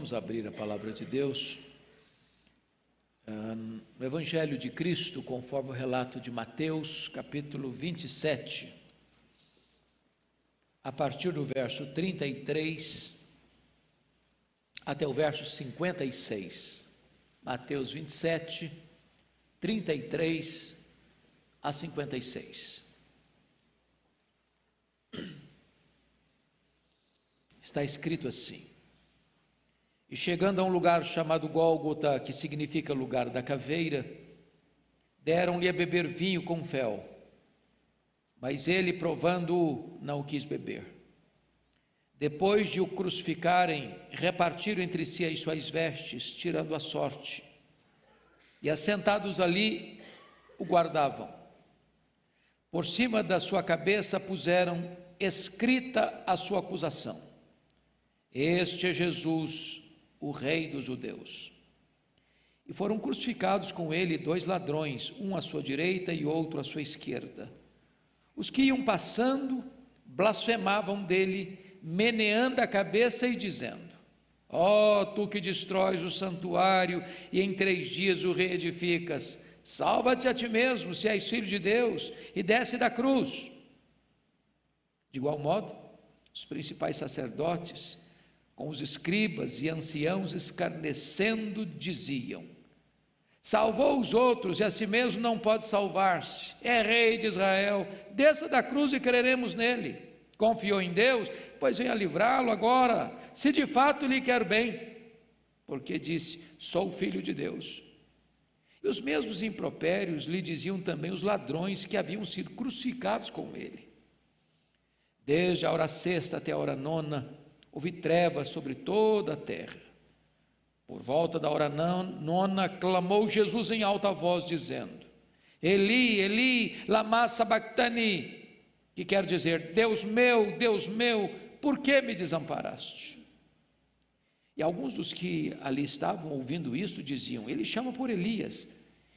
Vamos abrir a palavra de Deus no Evangelho de Cristo, conforme o relato de Mateus, capítulo 27, a partir do verso 33 até o verso 56. Mateus 27, 33 a 56. Está escrito assim: E chegando a um lugar chamado Gólgota, que significa lugar da caveira, deram-lhe a beber vinho com fel, mas ele, provando-o, não quis beber. Depois de o crucificarem, repartiram entre si as suas vestes, tirando a sorte, e assentados ali o guardavam. Por cima da sua cabeça puseram escrita a sua acusação: Este é Jesus, o Rei dos Judeus. E foram crucificados com ele 2 ladrões, um à sua direita e outro à sua esquerda. Os que iam passando blasfemavam dele, meneando a cabeça e dizendo: Ó, tu que destróis o santuário e em 3 dias o reedificas, salva-te a ti mesmo, se és filho de Deus, e desce da cruz. De igual modo, os principais sacerdotes, com os escribas e anciãos, escarnecendo, diziam: Salvou os outros e a si mesmo não pode salvar-se. É rei de Israel, desça da cruz e creremos nele. Confiou em Deus, pois venha livrá-lo agora, se de fato lhe quer bem, porque disse: Sou filho de Deus. E os mesmos impropérios lhe diziam também os ladrões que haviam sido crucificados com ele. Desde a hora 6ª até a hora 9ª, houve trevas sobre toda a terra. Por volta da hora 9ª, clamou Jesus em alta voz, dizendo: Eli, Eli, lama sabachthani, que quer dizer: Deus meu, por que me desamparaste? E alguns dos que ali estavam ouvindo isto diziam: Ele chama por Elias.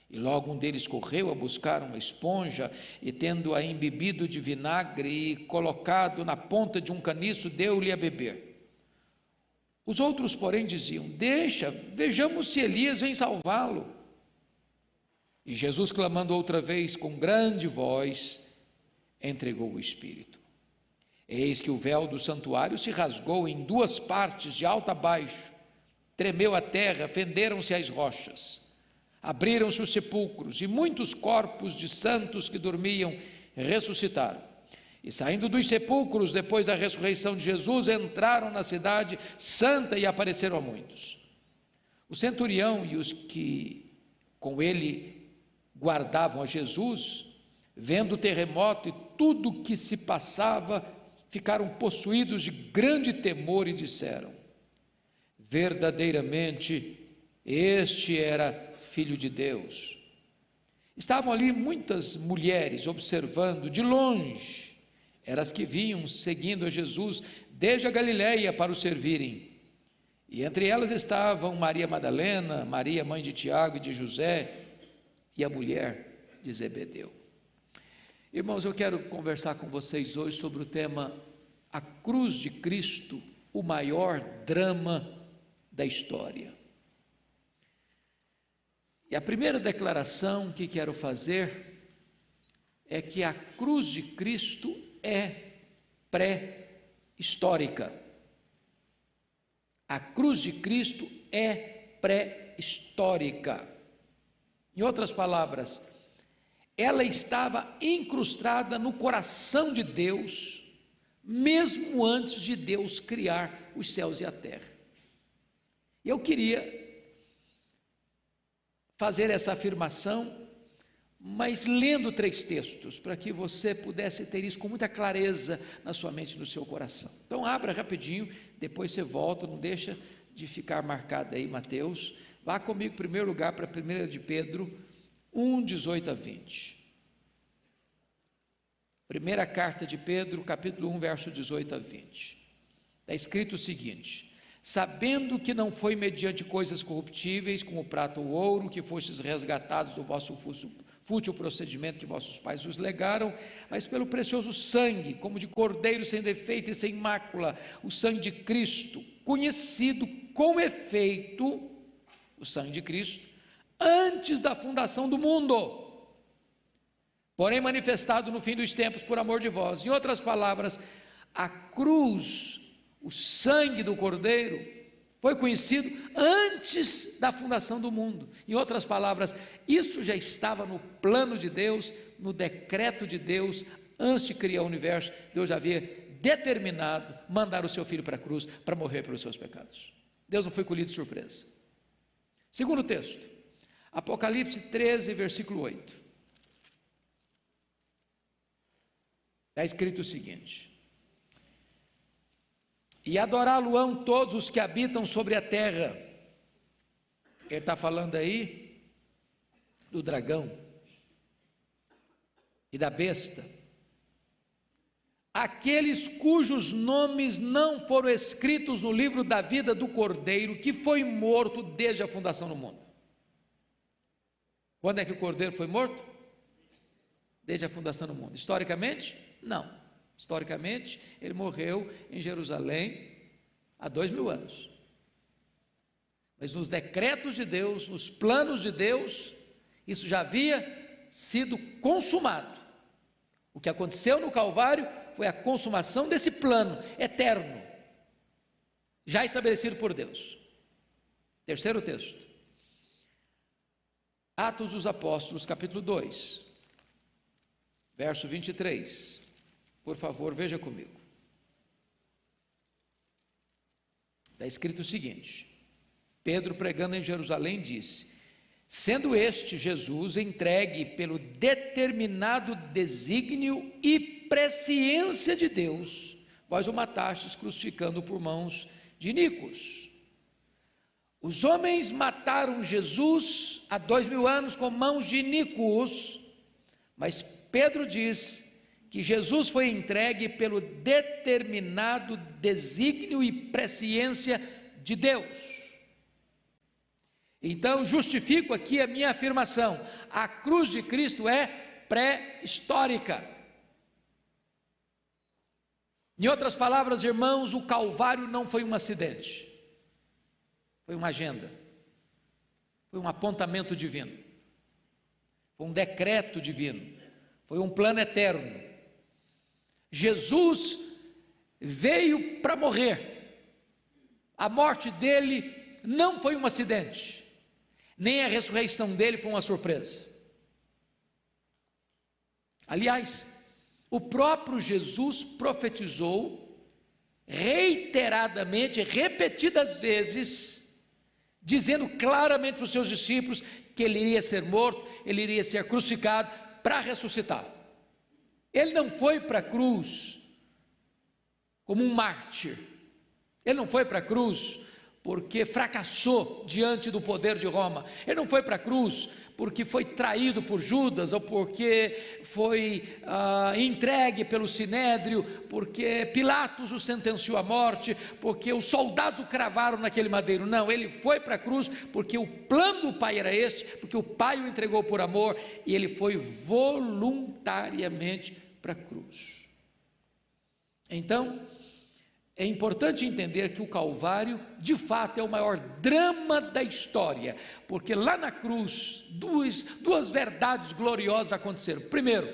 E logo um deles correu a buscar uma esponja e, tendo-a embebido de vinagre e colocado na ponta de um caniço, deu-lhe a beber. Os outros, porém, diziam: Deixa, vejamos se Elias vem salvá-lo. E Jesus, clamando outra vez com grande voz, entregou o Espírito. Eis que o véu do santuário se rasgou em 2 partes, de alto a baixo, tremeu a terra, fenderam-se as rochas, abriram-se os sepulcros, e muitos corpos de santos que dormiam ressuscitaram. E saindo dos sepulcros, depois da ressurreição de Jesus, entraram na cidade santa e apareceram a muitos. O centurião e os que com ele guardavam a Jesus, vendo o terremoto e tudo o que se passava, ficaram possuídos de grande temor e disseram: Verdadeiramente, este era Filho de Deus. Estavam ali muitas mulheres observando de longe, eram as que vinham seguindo a Jesus desde a Galileia para o servirem. E entre elas estavam Maria Madalena, Maria, mãe de Tiago e de José, e a mulher de Zebedeu. Irmãos, eu quero conversar com vocês hoje sobre o tema A Cruz de Cristo, o maior drama da história. E a primeira declaração que quero fazer é que a cruz de Cristo é pré-histórica. A cruz de Cristo é pré-histórica. Em outras palavras, ela estava incrustada no coração de Deus, mesmo antes de Deus criar os céus e a terra. Eu queria fazer essa afirmação, mas lendo 3 textos, para que você pudesse ter isso com muita clareza na sua mente e no seu coração. Então abra rapidinho, depois você volta, não deixa de ficar marcado aí Mateus. Vá comigo em primeiro lugar para 1 de Pedro 1, 18 a 20. Primeira carta de Pedro, capítulo 1, verso 18 a 20. Está escrito o seguinte: Sabendo que não foi mediante coisas corruptíveis, como prata ou ouro, que fostes resgatados do vosso fútil procedimento que vossos pais os legaram, mas pelo precioso sangue, como de cordeiro sem defeito e sem mácula, o sangue de Cristo, conhecido com efeito, o sangue de Cristo, antes da fundação do mundo, porém manifestado no fim dos tempos por amor de vós. Em outras palavras, a cruz, o sangue do Cordeiro, foi conhecido antes da fundação do mundo. Em outras palavras, isso já estava no plano de Deus, no decreto de Deus, antes de criar o universo. Deus já havia determinado mandar o seu filho para a cruz, para morrer pelos seus pecados. Deus não foi colhido de surpresa. Segundo texto, Apocalipse 13, versículo 8. Está escrito o seguinte: e adorá-lo-ão todos os que habitam sobre a terra. Ele está falando aí do dragão e da besta, aqueles cujos nomes não foram escritos no livro da vida do Cordeiro, que foi morto desde a fundação do mundo. Quando é que o Cordeiro foi morto? Desde a fundação do mundo. Historicamente? Não. Historicamente, ele morreu em Jerusalém há 2000 anos. Mas nos decretos de Deus, nos planos de Deus, isso já havia sido consumado. O que aconteceu no Calvário foi a consumação desse plano eterno, já estabelecido por Deus. Terceiro texto, Atos dos Apóstolos, capítulo 2, verso 23. Por favor, veja comigo. Está escrito o seguinte: Pedro, pregando em Jerusalém, disse: sendo este Jesus entregue pelo determinado desígnio e presciência de Deus, vós o matastes crucificando por mãos de iníquos. Os homens mataram Jesus há 2000 anos com mãos de iníquos, mas Pedro diz que Jesus foi entregue pelo determinado desígnio e presciência de Deus. Então, justifico aqui a minha afirmação: a cruz de Cristo é pré-histórica. Em outras palavras, irmãos, o Calvário não foi um acidente, foi uma agenda, foi um apontamento divino, foi um decreto divino, foi um plano eterno. Jesus veio para morrer. A morte dele não foi um acidente, nem a ressurreição dele foi uma surpresa. Aliás, o próprio Jesus profetizou reiteradamente, repetidas vezes, dizendo claramente para os seus discípulos que ele iria ser morto, ele iria ser crucificado para ressuscitar. Ele não foi para a cruz como um mártir, ele não foi para a cruz porque fracassou diante do poder de Roma, ele não foi para a cruz porque foi traído por Judas, ou porque foi entregue pelo Sinédrio, porque Pilatos o sentenciou à morte, porque os soldados o cravaram naquele madeiro. Não, ele foi para a cruz porque o plano do Pai era este, porque o Pai o entregou por amor, e ele foi voluntariamente para a cruz. Então, é importante entender que o Calvário, de fato, é o maior drama da história, porque lá na cruz, duas verdades gloriosas aconteceram. Primeiro,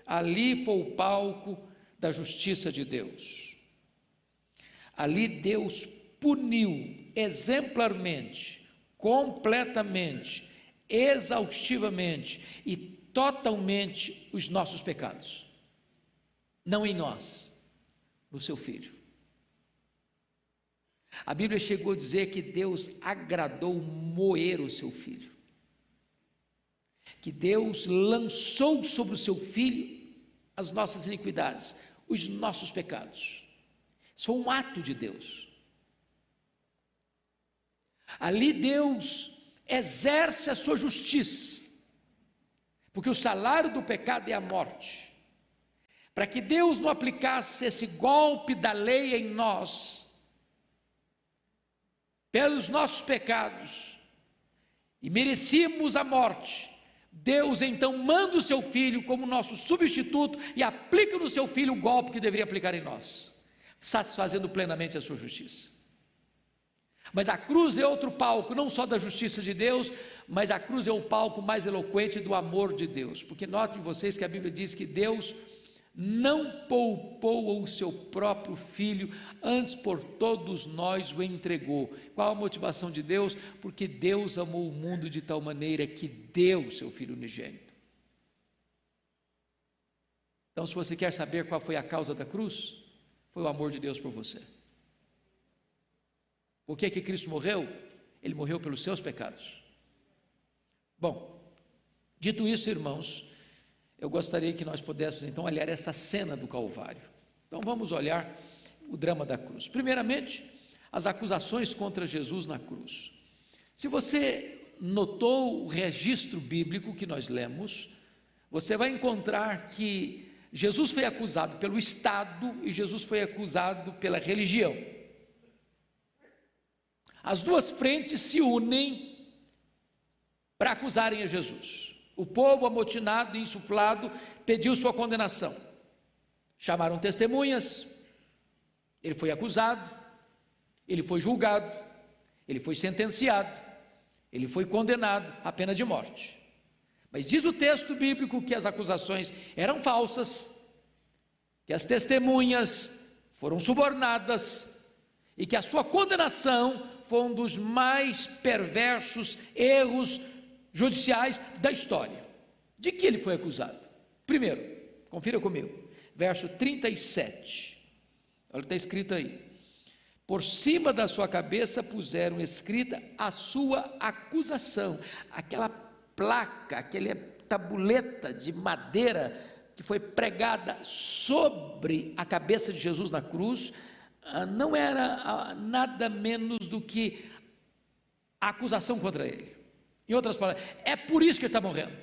ali foi o palco da justiça de Deus. Ali Deus puniu exemplarmente, completamente, exaustivamente e totalmente os nossos pecados. Não em nós, no seu Filho. A Bíblia chegou a dizer que Deus agradou moer o seu Filho, que Deus lançou sobre o seu Filho as nossas iniquidades, os nossos pecados. Isso foi um ato de Deus. Ali Deus exerce a sua justiça, porque o salário do pecado é a morte. Para que Deus não aplicasse esse golpe da lei em nós, pelos nossos pecados, e merecíamos a morte, Deus então manda o seu Filho como nosso substituto e aplica no seu Filho o golpe que deveria aplicar em nós, satisfazendo plenamente a sua justiça. Mas a cruz é outro palco, não só da justiça de Deus, mas a cruz é o palco mais eloquente do amor de Deus, porque notem vocês que a Bíblia diz que Deus não poupou o seu próprio Filho, antes por todos nós o entregou. Qual a motivação de Deus? Porque Deus amou o mundo de tal maneira que deu o seu Filho unigênito. Então, se você quer saber qual foi a causa da cruz, foi o amor de Deus por você. Por que Cristo morreu? Ele morreu pelos seus pecados. Bom, dito isso, irmãos, eu gostaria que nós pudéssemos então olhar essa cena do Calvário. Então vamos olhar o drama da cruz. Primeiramente, as acusações contra Jesus na cruz. Se você notou o registro bíblico que nós lemos, você vai encontrar que Jesus foi acusado pelo Estado e Jesus foi acusado pela religião. As duas frentes se unem para acusarem a Jesus. O povo amotinado e insuflado pediu sua condenação. Chamaram testemunhas, ele foi acusado, ele foi julgado, ele foi sentenciado, ele foi condenado à pena de morte. Mas diz o texto bíblico que as acusações eram falsas, que as testemunhas foram subornadas e que a sua condenação foi um dos mais perversos erros judiciais da história. De que ele foi acusado? Primeiro, confira comigo, verso 37, olha o que está escrito aí: por cima da sua cabeça puseram escrita a sua acusação. Aquela placa, aquela tabuleta de madeira que foi pregada sobre a cabeça de Jesus na cruz, não era nada menos do que a acusação contra ele. Em outras palavras, é por isso que ele está morrendo.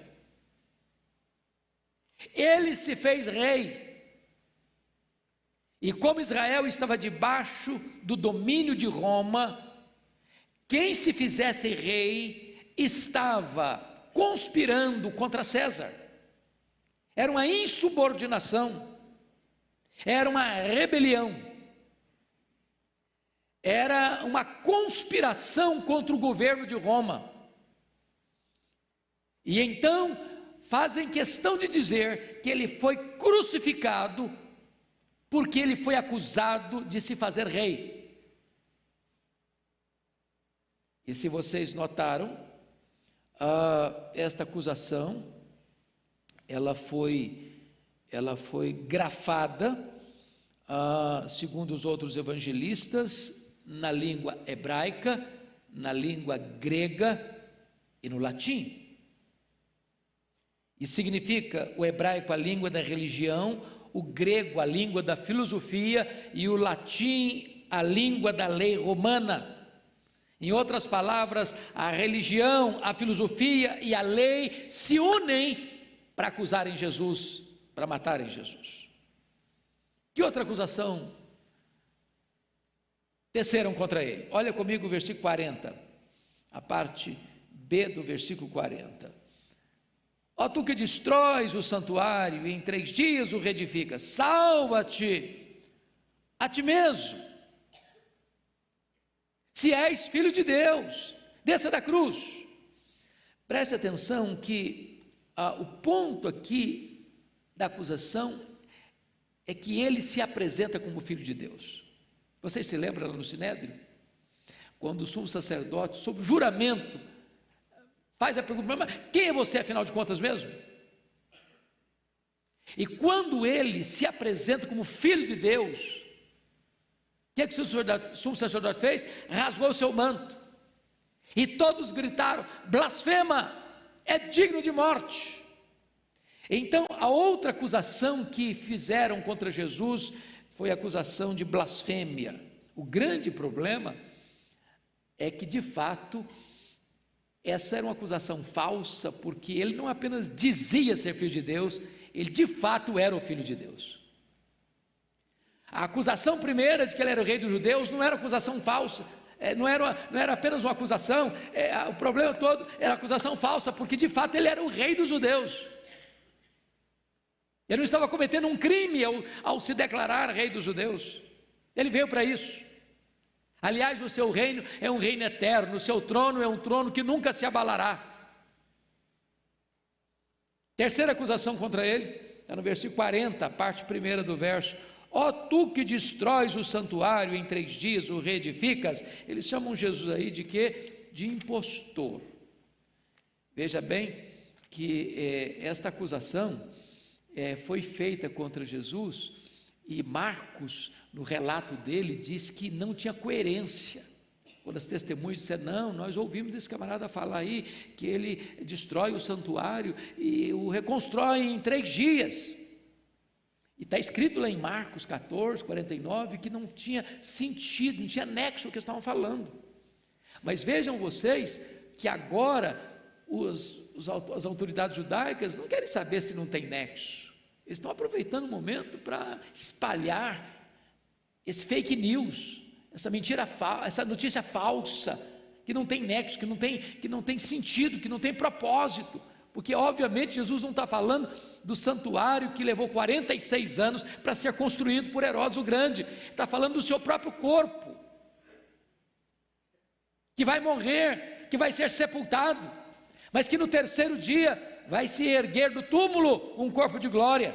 Ele se fez rei, e como Israel estava debaixo do domínio de Roma, quem se fizesse rei estava conspirando contra César. Era uma insubordinação, era uma rebelião, era uma conspiração contra o governo de Roma. E então fazem questão de dizer que ele foi crucificado porque ele foi acusado de se fazer rei. E se vocês notaram, esta acusação, ela foi grafada, segundo os outros evangelistas, na língua hebraica, na língua grega e no latim. E significa o hebraico a língua da religião, o grego a língua da filosofia e o latim a língua da lei romana. Em outras palavras, a religião, a filosofia e a lei se unem para acusarem Jesus, para matarem Jesus. Que outra acusação teceram contra ele? Olha comigo o versículo 40, a parte B do versículo 40. Ó tu que destróis o santuário e em 3 dias o reedificas, salva-te a ti mesmo, se és filho de Deus, desça da cruz. Preste atenção que o ponto aqui da acusação é que ele se apresenta como filho de Deus. Vocês se lembram lá no Sinédrio? Quando o sumo sacerdote, sob juramento, faz a pergunta: mas quem é você afinal de contas mesmo? E quando ele se apresenta como filho de Deus, o que é que o sumo sacerdote fez? Rasgou o seu manto, e todos gritaram: blasfema, é digno de morte. Então a outra acusação que fizeram contra Jesus foi a acusação de blasfêmia. O grande problema é que de fato essa era uma acusação falsa, porque ele não apenas dizia ser filho de Deus, ele de fato era o filho de Deus. A acusação primeira de que ele era o rei dos judeus não era acusação falsa, não era apenas uma acusação, o problema todo era acusação falsa, porque de fato ele era o rei dos judeus. Ele não estava cometendo um crime ao se declarar rei dos judeus, ele veio para isso. Aliás, o seu reino é um reino eterno, o seu trono é um trono que nunca se abalará. Terceira acusação contra ele, está no versículo 40, parte primeira do verso. Ó tu que destróis o santuário em 3 dias, o reedificas. Eles chamam Jesus aí de quê? De impostor. Veja bem que esta acusação foi feita contra Jesus, e Marcos, no relato dele, diz que não tinha coerência. Quando as testemunhas disseram, não, nós ouvimos esse camarada falar aí, que ele destrói o santuário e o reconstrói em 3 dias. E está escrito lá em Marcos 14, 49, que não tinha sentido, não tinha nexo o que eles estavam falando. Mas vejam vocês, que agora as autoridades judaicas não querem saber se não tem nexo. Eles estão aproveitando o momento para espalhar esse fake news, essa mentira, essa notícia falsa, que não tem nexo, que não tem sentido, que não tem propósito, porque obviamente Jesus não está falando do santuário que levou 46 anos para ser construído por Herodes o Grande, está falando do seu próprio corpo, que vai morrer, que vai ser sepultado, mas que no 3º dia vai se erguer do túmulo um corpo de glória.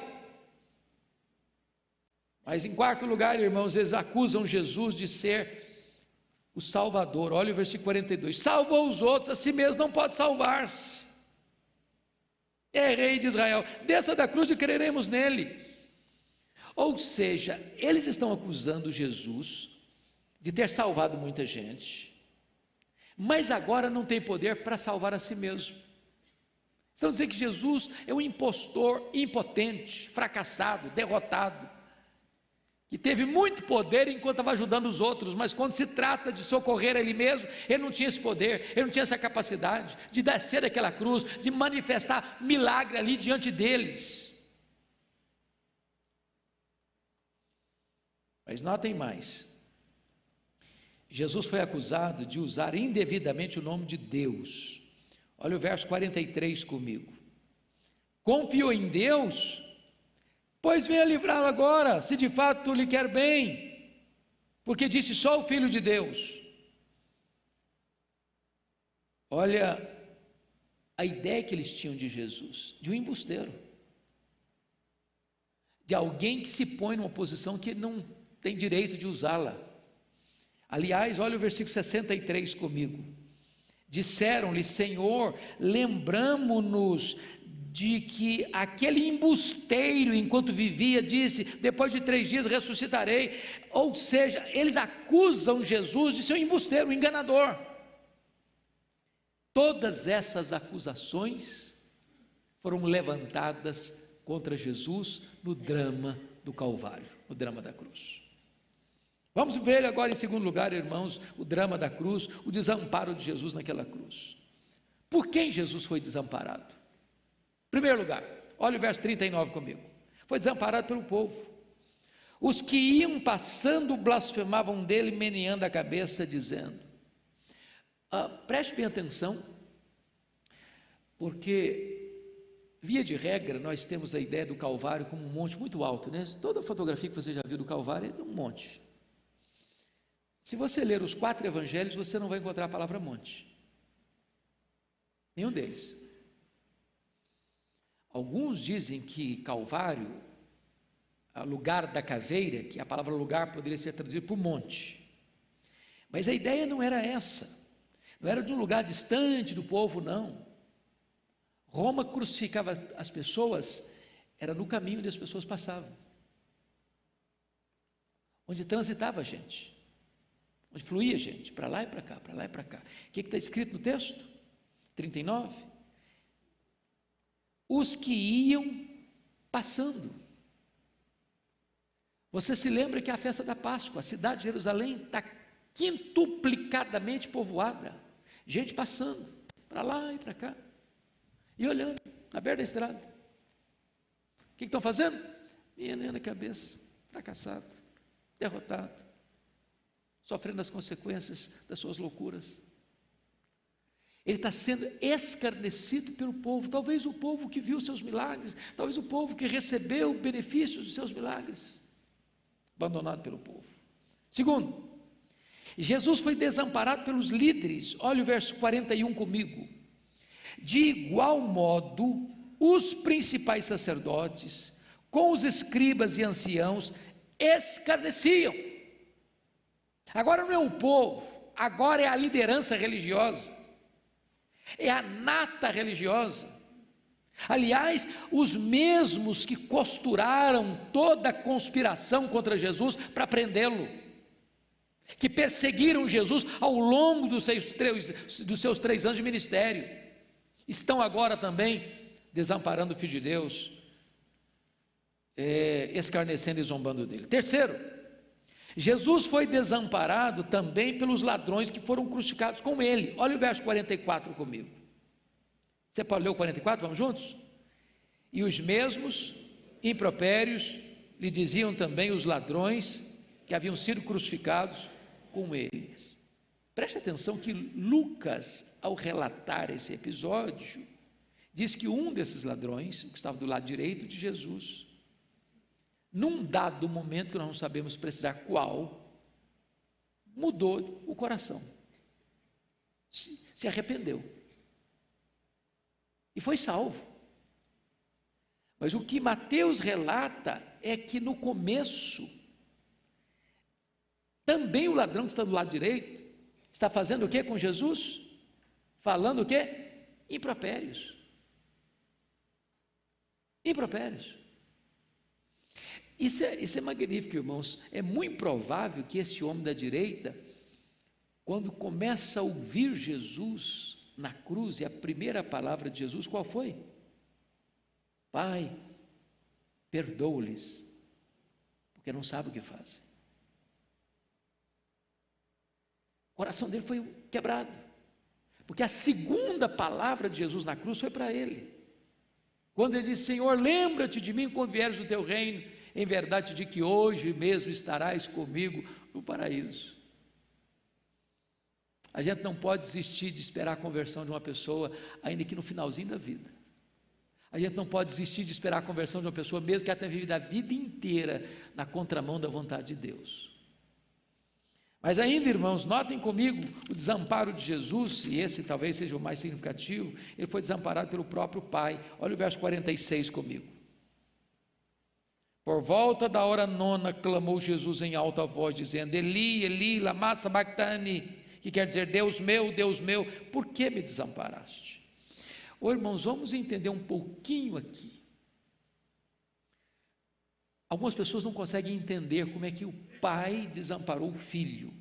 Mas em 4º lugar, irmãos, eles acusam Jesus de ser o Salvador. Olha o versículo 42, salvou os outros, a si mesmo não pode salvar-se, é rei de Israel, desça da cruz e creremos nele. Ou seja, eles estão acusando Jesus de ter salvado muita gente, mas agora não tem poder para salvar a si mesmo. Estão dizendo que Jesus é um impostor, impotente, fracassado, derrotado, que teve muito poder enquanto estava ajudando os outros, mas quando se trata de socorrer ele mesmo, ele não tinha esse poder, ele não tinha essa capacidade de descer daquela cruz, de manifestar milagre ali diante deles. Mas notem mais, Jesus foi acusado de usar indevidamente o nome de Deus. Olha o verso 43 comigo. Confiou em Deus, pois venha livrá-lo agora, se de fato lhe quer bem, porque disse só o Filho de Deus. Olha a ideia que eles tinham de Jesus, de um embusteiro, de alguém que se põe numa posição que não tem direito de usá-la. Aliás, olha o versículo 63 comigo. Disseram-lhe, Senhor, lembramo-nos de que aquele embusteiro, enquanto vivia, disse, depois de 3 dias ressuscitarei. Ou seja, eles acusam Jesus de ser um embusteiro, um enganador. Todas essas acusações foram levantadas contra Jesus no drama do Calvário, no drama da cruz. Vamos ver agora em segundo lugar, irmãos, o drama da cruz, o desamparo de Jesus naquela cruz. Por quem Jesus foi desamparado? Em primeiro lugar, olha o verso 39 comigo. Foi desamparado pelo povo. Os que iam passando blasfemavam dele, meneando a cabeça, dizendo. Preste bem atenção, porque via de regra nós temos a ideia do Calvário como um monte muito alto, né? Toda fotografia que você já viu do Calvário é um monte. Se você ler os 4 evangelhos, você não vai encontrar a palavra monte, nenhum deles. Alguns dizem que Calvário, lugar da caveira, que a palavra lugar poderia ser traduzida por monte, mas a ideia não era essa, não era de um lugar distante do povo, não. Roma crucificava as pessoas, era no caminho onde as pessoas passavam, onde transitava a gente, onde fluía gente, para lá e para cá, para lá e para cá. O que está escrito no texto? 39. Os que iam passando. Você se lembra que a festa da Páscoa, a cidade de Jerusalém está quintuplicadamente povoada, gente passando, para lá e para cá, e olhando, na beira da estrada. O que estão fazendo? Meneando a cabeça, fracassado, derrotado, sofrendo as consequências das suas loucuras. Ele está sendo escarnecido pelo povo, talvez o povo que viu seus milagres, talvez o povo que recebeu o benefício dos seus milagres, abandonado pelo povo. Segundo, Jesus foi desamparado pelos líderes. Olha o verso 41 comigo. De igual modo, os principais sacerdotes, com os escribas e anciãos, escarneciam. Agora não é o povo, agora é a liderança religiosa, é a nata religiosa. Aliás, os mesmos que costuraram toda a conspiração contra Jesus para prendê-lo, que perseguiram Jesus ao longo dos seus 3 anos de ministério, estão agora também desamparando o Filho de Deus, escarnecendo e zombando dele. Terceiro, Jesus foi desamparado também pelos ladrões que foram crucificados com ele. Olha o verso 44 comigo. Você pode ler o 44, vamos juntos? E os mesmos impropérios lhe diziam também os ladrões que haviam sido crucificados com ele. Preste atenção que Lucas, ao relatar esse episódio, diz que um desses ladrões, que estava do lado direito de Jesus, num dado momento que nós não sabemos precisar qual, mudou o coração, se arrependeu e foi salvo. Mas o que Mateus relata é que no começo, também o ladrão que está do lado direito, está fazendo o que com Jesus? Falando o que? Impropérios. Impropérios. Isso é magnífico, irmãos. É muito provável que esse homem da direita, quando começa a ouvir Jesus na cruz, e a primeira palavra de Jesus qual foi? Pai, perdoa-lhes, porque não sabem o que fazem. O coração dele foi quebrado, porque a segunda palavra de Jesus na cruz foi para ele, quando ele disse: Senhor, lembra-te de mim quando vieres do teu reino, em verdade de que hoje mesmo estarás comigo no paraíso. A gente não pode desistir de esperar a conversão de uma pessoa, ainda que no finalzinho da vida. A gente não pode desistir de esperar a conversão de uma pessoa, mesmo que ela tenha vivido a vida inteira na contramão da vontade de Deus. Mas ainda, irmãos, notem comigo o desamparo de Jesus, e esse talvez seja o mais significativo. Ele foi desamparado pelo próprio Pai. Olha o verso 46 comigo. Por volta da hora 9, clamou Jesus em alta voz, dizendo: Eli, Eli, lama sabachthani, que quer dizer: Deus meu, por que me desamparaste? Irmãos, vamos entender um pouquinho aqui. Algumas pessoas não conseguem entender como é que o Pai desamparou o Filho.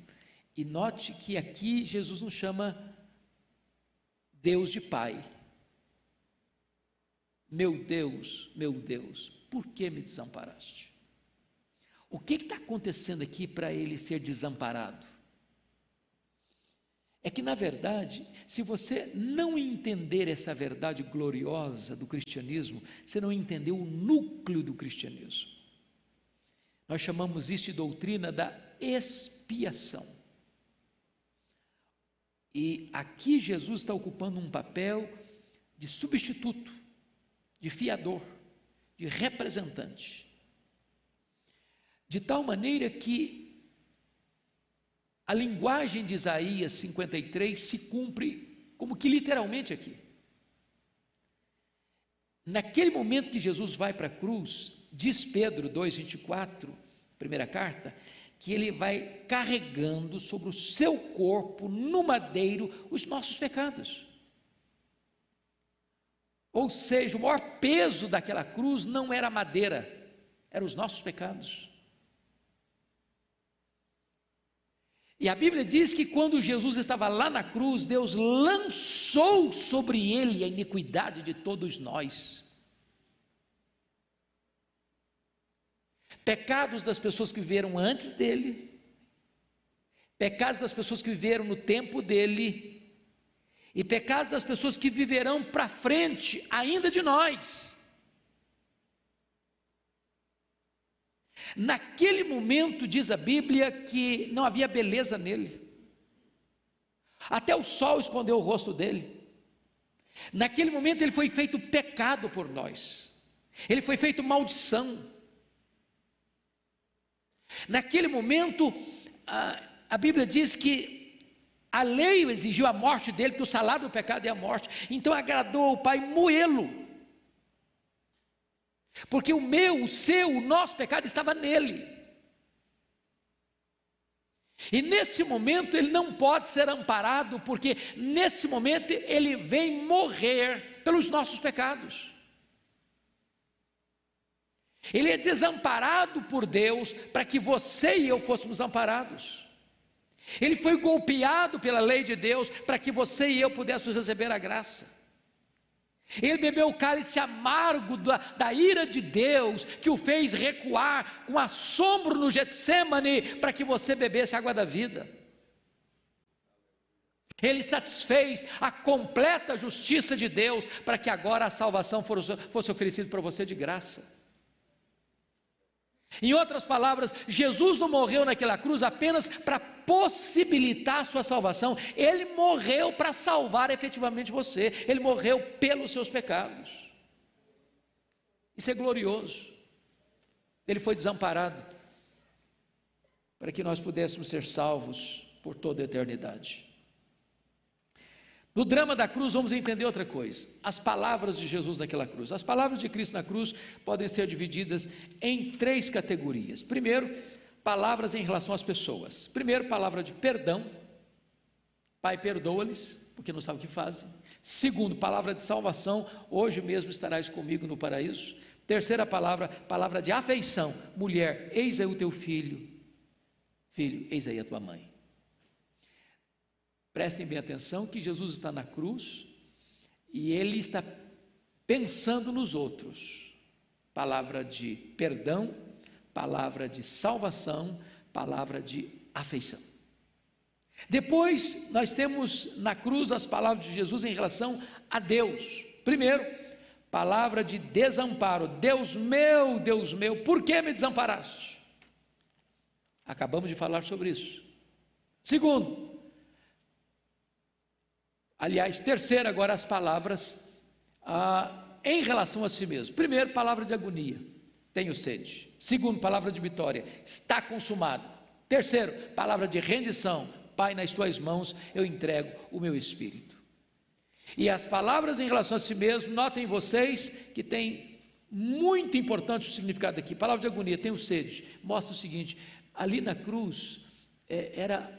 E note que aqui Jesus não chama Deus de Pai. Meu Deus, por que me desamparaste? O que está acontecendo aqui para ele ser desamparado? É que, na verdade, se você não entender essa verdade gloriosa do cristianismo, você não entendeu o núcleo do cristianismo. Nós chamamos isso de doutrina da expiação. E aqui Jesus está ocupando um papel de substituto, de fiador, de representante. De tal maneira que a linguagem de Isaías 53 se cumpre como que literalmente aqui. Naquele momento que Jesus vai para a cruz, diz Pedro 2,24, primeira carta, que ele vai carregando sobre o seu corpo, no madeiro, os nossos pecados. Ou seja, o maior peso daquela cruz não era a madeira, eram os nossos pecados. E a Bíblia diz que quando Jesus estava lá na cruz, Deus lançou sobre ele a iniquidade de todos nós. Pecados das pessoas que viveram antes dele, pecados das pessoas que viveram no tempo dele, e pecados das pessoas que viverão para frente ainda de nós. Naquele momento, diz a Bíblia, que não havia beleza nele, até o sol escondeu o rosto dele. Naquele momento ele foi feito pecado por nós, ele foi feito maldição. Naquele momento a Bíblia diz que a lei exigiu a morte dele, porque o salário do pecado é a morte. Então agradou ao Pai moê-lo, porque o meu, o seu, o nosso pecado estava nele. E nesse momento ele não pode ser amparado, porque nesse momento ele vem morrer pelos nossos pecados. Ele é desamparado por Deus para que você e eu fôssemos amparados. Ele foi golpeado pela lei de Deus para que você e eu pudéssemos receber a graça. Ele bebeu o cálice amargo da ira de Deus, que o fez recuar com assombro no Getsêmani, para que você bebesse a água da vida. Ele satisfez a completa justiça de Deus, para que agora a salvação fosse oferecida para você de graça. Em outras palavras, Jesus não morreu naquela cruz apenas para possibilitar a sua salvação, Ele morreu para salvar efetivamente você, Ele morreu pelos seus pecados. Isso é glorioso. Ele foi desamparado para que nós pudéssemos ser salvos por toda a eternidade. No drama da cruz vamos entender outra coisa, as palavras de Jesus naquela cruz. As palavras de Cristo na cruz podem ser divididas em 3 categorias. Primeiro, palavras em relação às pessoas. Primeiro, palavra de perdão, Pai, perdoa-lhes, porque não sabem o que fazem. Segundo, palavra de salvação, hoje mesmo estarás comigo no paraíso. Terceira palavra, palavra de afeição, mulher, eis aí o teu filho, filho, eis aí a tua mãe. Prestem bem atenção que Jesus está na cruz e Ele está pensando nos outros. Palavra de perdão, palavra de salvação, palavra de afeição. Depois nós temos na cruz as palavras de Jesus em relação a Deus. Primeiro, palavra de desamparo. Deus meu, por que me desamparaste? Acabamos de falar sobre isso. Segundo, aliás, terceiro, agora as palavras em relação a si mesmo. Primeiro, palavra de agonia, tenho sede. Segundo, palavra de vitória, está consumado. Terceiro, palavra de rendição, Pai, nas tuas mãos eu entrego o meu espírito. E as palavras em relação a si mesmo, notem vocês que tem muito importante o significado aqui. Palavra de agonia, tenho sede, mostra o seguinte, ali na cruz era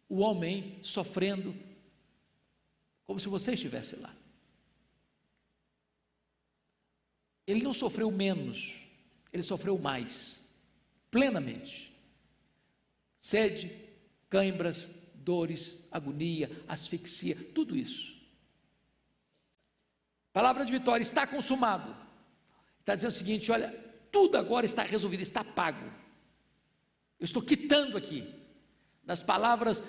o homem sofrendo como se você estivesse lá. Ele não sofreu menos, ele sofreu mais, plenamente. Sede, cãibras, dores, agonia, asfixia, tudo isso. Palavra de vitória, está consumado. Está dizendo o seguinte, olha, tudo agora está resolvido, está pago. Eu estou quitando aqui. Nas palavras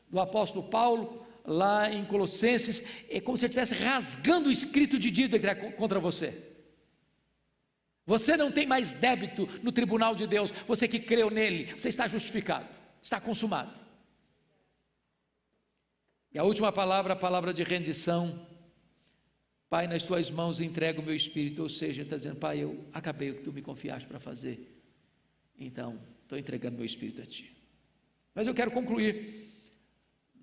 do apóstolo Paulo, lá em Colossenses, é como se ele estivesse rasgando o escrito de dívida contra você. Você não tem mais débito no tribunal de Deus, você que creu nele, você está justificado, está consumado. E a última palavra, a palavra de rendição, Pai, nas tuas mãos entrego o meu espírito, ou seja, está dizendo, Pai, eu acabei o que tu me confiaste para fazer, então estou entregando meu espírito a ti. Mas eu quero concluir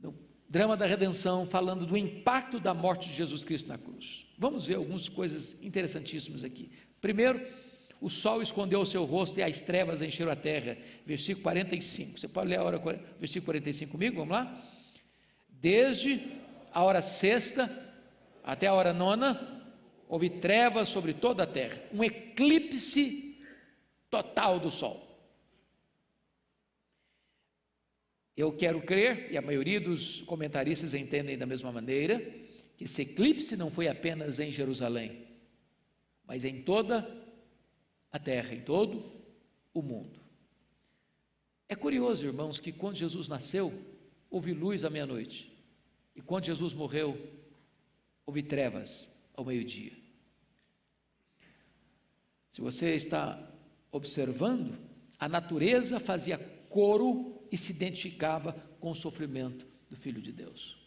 no drama da redenção, falando do impacto da morte de Jesus Cristo na cruz. Vamos ver algumas coisas interessantíssimas aqui. Primeiro, o sol escondeu o seu rosto e as trevas encheram a terra, versículo 45, você pode ler versículo 45 comigo, vamos lá? Desde a hora sexta até a hora nona, houve trevas sobre toda a terra, um eclipse total do sol. Eu quero crer, e a maioria dos comentaristas entendem da mesma maneira, que esse eclipse não foi apenas em Jerusalém, mas em toda a terra, em todo o mundo. É curioso, irmãos, que quando Jesus nasceu, houve luz à meia-noite, e quando Jesus morreu, houve trevas ao meio-dia. Se você está observando, a natureza fazia coro e se identificava com o sofrimento do Filho de Deus.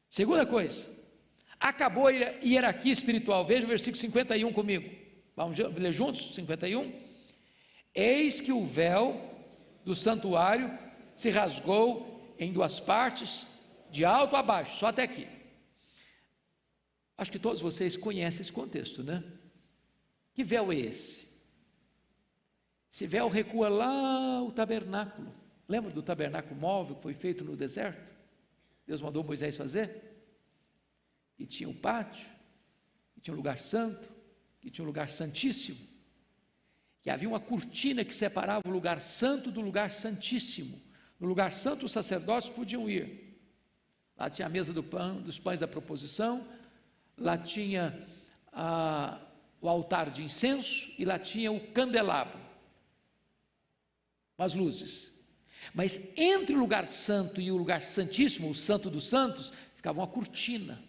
Segunda coisa, acabou a hierarquia espiritual. Veja o versículo 51 comigo, vamos ler juntos, 51. Eis que o véu do santuário se rasgou em duas partes, de alto a baixo, só até aqui. Acho que todos vocês conhecem esse contexto, né? Que véu é esse? Esse véu recua lá o tabernáculo. Lembra do tabernáculo móvel que foi feito no deserto? Deus mandou Moisés fazer? E tinha o pátio, e tinha um lugar santo, e tinha um lugar santíssimo, que havia uma cortina que separava o lugar santo do lugar santíssimo. No lugar santo os sacerdotes podiam ir. Lá tinha a mesa dos pães da proposição, lá tinha o altar de incenso, e lá tinha o candelabro, as luzes. Mas entre o lugar santo e o lugar santíssimo, o santo dos santos, ficava uma cortina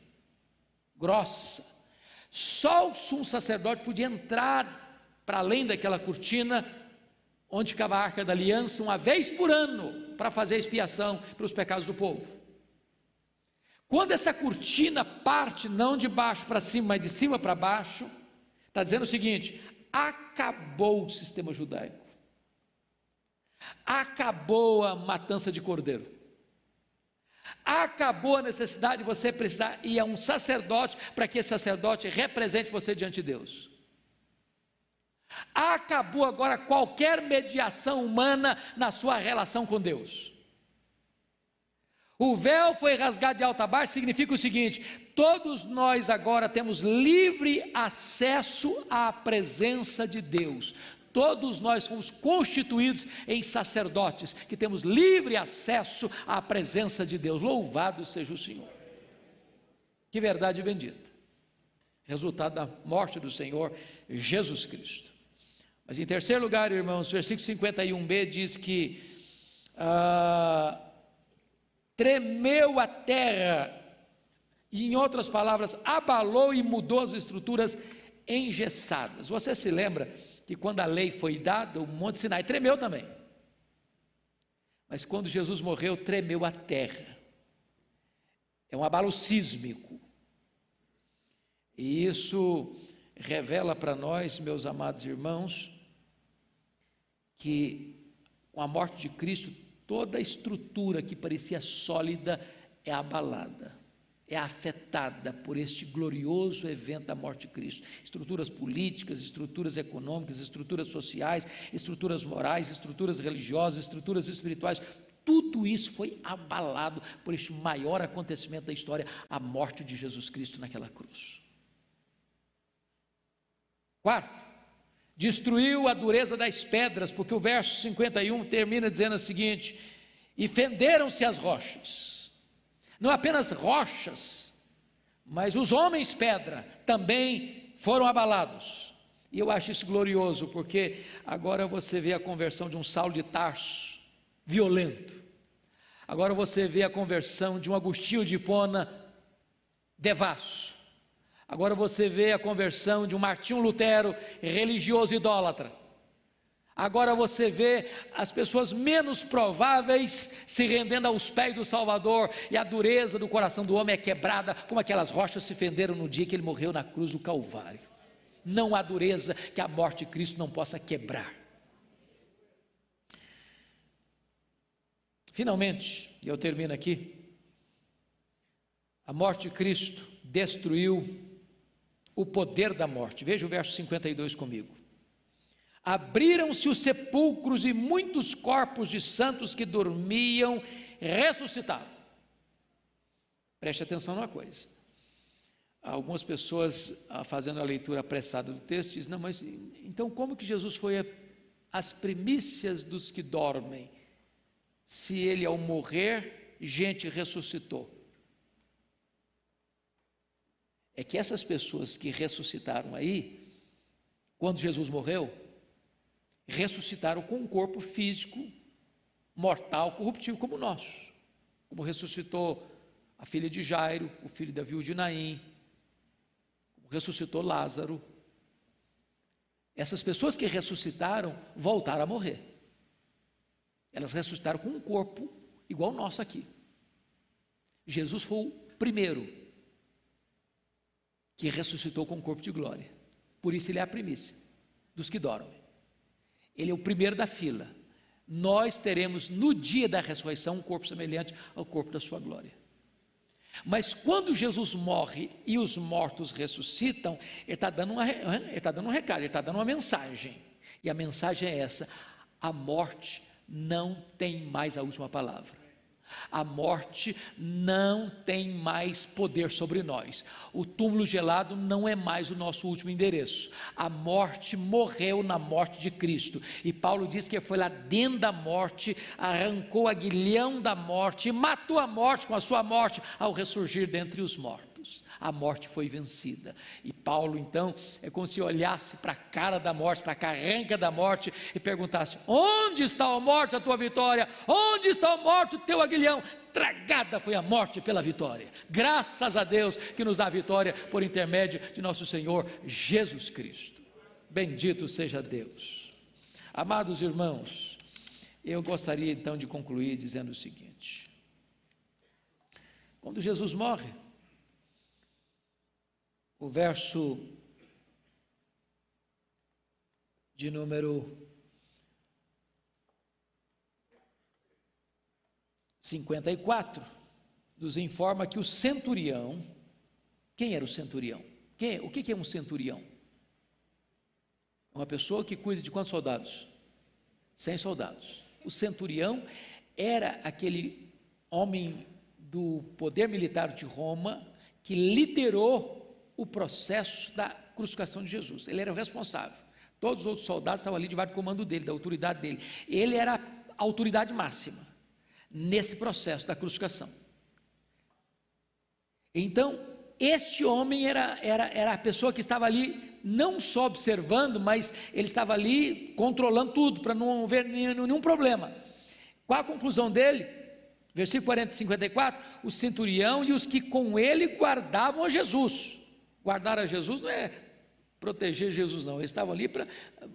grossa. Só o sumo sacerdote podia entrar para além daquela cortina, onde ficava a arca da aliança, uma vez por ano, para fazer a expiação pelos pecados do povo. Quando essa cortina parte, não de baixo para cima, mas de cima para baixo, está dizendo o seguinte: acabou o sistema judaico, acabou a matança de cordeiro, acabou a necessidade de você precisar ir a um sacerdote para que esse sacerdote represente você diante de Deus. Acabou agora qualquer mediação humana na sua relação com Deus. O véu foi rasgado de alto a baixo, significa o seguinte: todos nós agora temos livre acesso à presença de Deus. Todos nós fomos constituídos em sacerdotes, que temos livre acesso à presença de Deus. Louvado seja o Senhor. Que verdade bendita. Resultado da morte do Senhor Jesus Cristo. Mas em terceiro lugar, irmãos, versículo 51b diz que tremeu a terra, e em outras palavras, abalou e mudou as estruturas engessadas. Você se lembra que quando a lei foi dada, o Monte Sinai tremeu também, mas quando Jesus morreu, tremeu a terra. É um abalo sísmico, e isso revela para nós, meus amados irmãos, que com a morte de Cristo, toda a estrutura que parecia sólida é abalada, é afetada por este glorioso evento da morte de Cristo. Estruturas políticas, estruturas econômicas, estruturas sociais, estruturas morais, estruturas religiosas, estruturas espirituais, tudo isso foi abalado por este maior acontecimento da história, a morte de Jesus Cristo naquela cruz. Quarto, destruiu a dureza das pedras, porque o verso 51 termina dizendo o seguinte: e fenderam-se as rochas. Não apenas rochas, mas os homens pedra também foram abalados. E eu acho isso glorioso, porque agora você vê a conversão de um Saulo de Tarso, violento. Agora você vê a conversão de um Agostinho de Hipona, devasso. Agora você vê a conversão de um Martinho Lutero, religioso idólatra. Agora você vê as pessoas menos prováveis se rendendo aos pés do Salvador, e a dureza do coração do homem é quebrada, como aquelas rochas se fenderam no dia que ele morreu na cruz do Calvário. Não há dureza que a morte de Cristo não possa quebrar. Finalmente, e eu termino aqui, a morte de Cristo destruiu o poder da morte. Veja o verso 52 comigo. Abriram-se os sepulcros e muitos corpos de santos que dormiam ressuscitaram. Preste atenção numa coisa. Algumas pessoas, fazendo a leitura apressada do texto, dizem: não, mas então como que Jesus foi as primícias dos que dormem, se ele ao morrer, gente ressuscitou? É que essas pessoas que ressuscitaram aí, quando Jesus morreu, ressuscitaram com um corpo físico, mortal, corruptível como o nosso, como ressuscitou a filha de Jairo, o filho da viúva de Naim, como ressuscitou Lázaro. Essas pessoas que ressuscitaram voltaram a morrer. Elas ressuscitaram com um corpo igual ao nosso aqui. Jesus foi o primeiro que ressuscitou com um corpo de glória. Por isso ele é a primícia dos que dormem. Ele é o primeiro da fila. nós teremos no dia da ressurreição um corpo semelhante ao corpo da sua glória. Mas quando Jesus morre e os mortos ressuscitam, ele está dando um recado, ele está dando uma mensagem, e a mensagem é essa: a morte não tem mais a última palavra. A morte não tem mais poder sobre nós. O túmulo gelado não é mais o nosso último endereço. A morte morreu na morte de Cristo, e Paulo diz que foi lá dentro da morte, arrancou o aguilhão da morte e matou a morte com a sua morte ao ressurgir dentre os mortos. A morte foi vencida, e Paulo então é como se olhasse para a cara da morte, para a carranca da morte, e perguntasse: onde está a morte, a tua vitória? Onde está a morte, o teu aguilhão? Tragada foi a morte pela vitória. Graças a Deus que nos dá a vitória por intermédio de nosso Senhor Jesus Cristo. Bendito seja Deus. Amados irmãos, eu gostaria então de concluir dizendo o seguinte: quando Jesus morre, o verso de número 54 nos informa que o centurião, quem era o centurião? O que é um centurião? Uma pessoa que cuida de quantos soldados? 100 soldados. O centurião era aquele homem do poder militar de Roma que liderou o processo da crucificação de Jesus. Ele era o responsável. Todos os outros soldados estavam ali debaixo do comando dele, da autoridade dele. Ele era a autoridade máxima nesse processo da crucificação. Então, este homem era a pessoa que estava ali não só observando, mas ele estava ali controlando tudo, para não haver nenhum problema. Qual a conclusão dele? Versículo 40 e 54, o centurião e os que com ele guardavam a Jesus. Guardar a Jesus não é proteger Jesus, não. Eles estavam ali para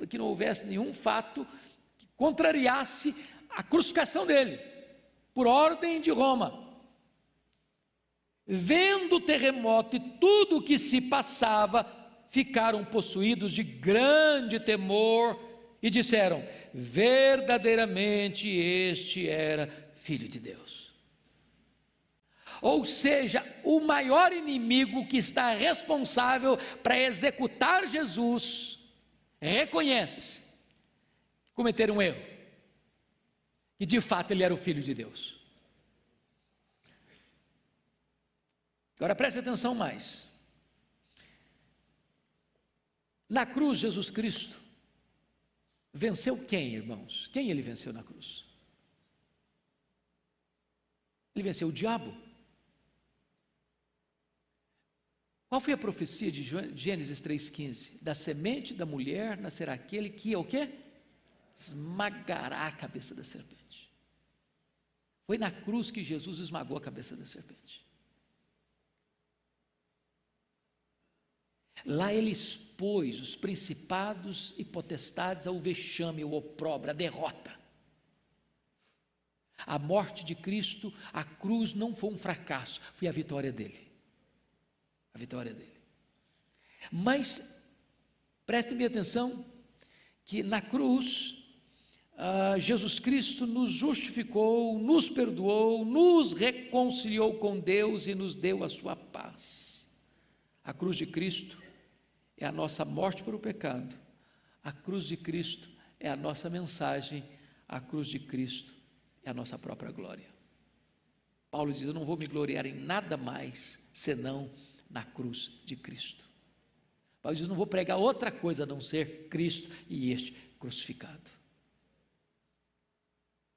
que não houvesse nenhum fato que contrariasse a crucificação dele, por ordem de Roma. Vendo o terremoto e tudo o que se passava, ficaram possuídos de grande temor e disseram: verdadeiramente este era Filho de Deus. Ou seja, o maior inimigo que está responsável para executar Jesus, reconhece que cometeram um erro, e de fato ele era o Filho de Deus. Agora preste atenção mais. Na cruz, Jesus Cristo venceu quem, irmãos? Quem ele venceu na cruz? Ele venceu o diabo. Qual foi a profecia de Gênesis 3,15? Da semente da mulher nascerá aquele que é o quê? Esmagará a cabeça da serpente. Foi na cruz que Jesus esmagou a cabeça da serpente. Lá ele expôs os principados e potestades ao vexame, ao opróbrio, à derrota. A morte de Cristo, a cruz não foi um fracasso, foi a vitória dele. A vitória dele. Mas, prestem atenção, que na cruz, Jesus Cristo nos justificou, nos perdoou, nos reconciliou com Deus e nos deu a sua paz. A cruz de Cristo é a nossa morte para o pecado. A cruz de Cristo é a nossa mensagem. A cruz de Cristo é a nossa própria glória. Paulo diz: eu não vou me gloriar em nada mais, senão na cruz de Cristo. Paulo diz: eu não vou pregar outra coisa a não ser Cristo e este crucificado.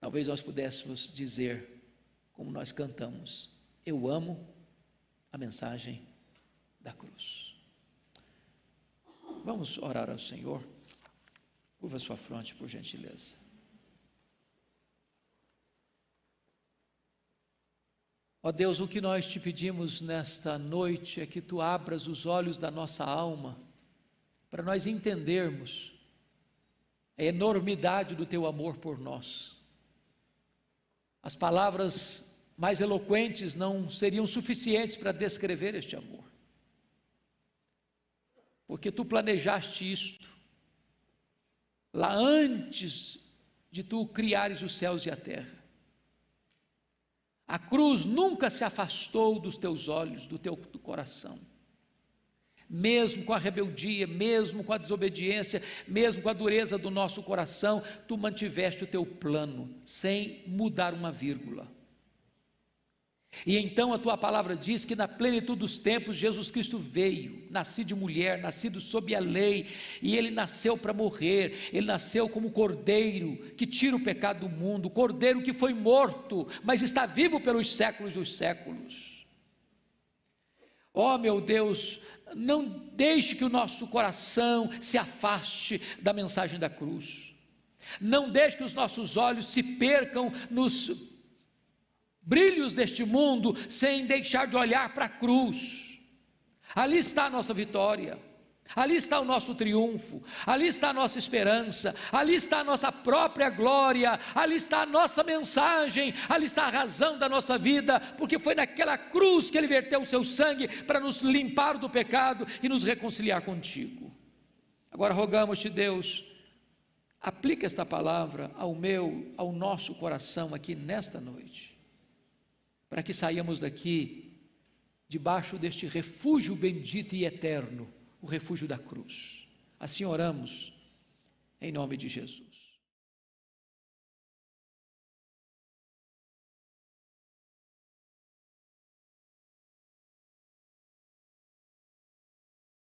Talvez nós pudéssemos dizer, como nós cantamos: eu amo a mensagem da cruz. Vamos orar ao Senhor. Curva sua fronte, por gentileza. Ó Deus, o que nós te pedimos nesta noite é que tu abras os olhos da nossa alma, para nós entendermos a enormidade do teu amor por nós. As palavras mais eloquentes não seriam suficientes para descrever este amor, porque tu planejaste isto lá antes de tu criares os céus e a terra. A cruz nunca se afastou dos teus olhos, do teu coração. Mesmo com a rebeldia, mesmo com a desobediência, mesmo com a dureza do nosso coração, tu mantiveste o teu plano, sem mudar uma vírgula. E então a tua palavra diz que na plenitude dos tempos Jesus Cristo veio, nascido de mulher, nascido sob a lei, e ele nasceu para morrer, ele nasceu como cordeiro que tira o pecado do mundo, cordeiro que foi morto, mas está vivo pelos séculos dos séculos. Ó meu Deus, não deixe que o nosso coração se afaste da mensagem da cruz, não deixe que os nossos olhos se percam nos brilhos deste mundo, sem deixar de olhar para a cruz. Ali está a nossa vitória, ali está o nosso triunfo, ali está a nossa esperança, ali está a nossa própria glória, ali está a nossa mensagem, ali está a razão da nossa vida, porque foi naquela cruz que ele verteu o seu sangue para nos limpar do pecado e nos reconciliar contigo. Agora rogamos-te, Deus, aplica esta palavra ao nosso coração aqui nesta noite, para que saiamos daqui debaixo deste refúgio bendito e eterno, o refúgio da cruz. Assim oramos, em nome de Jesus.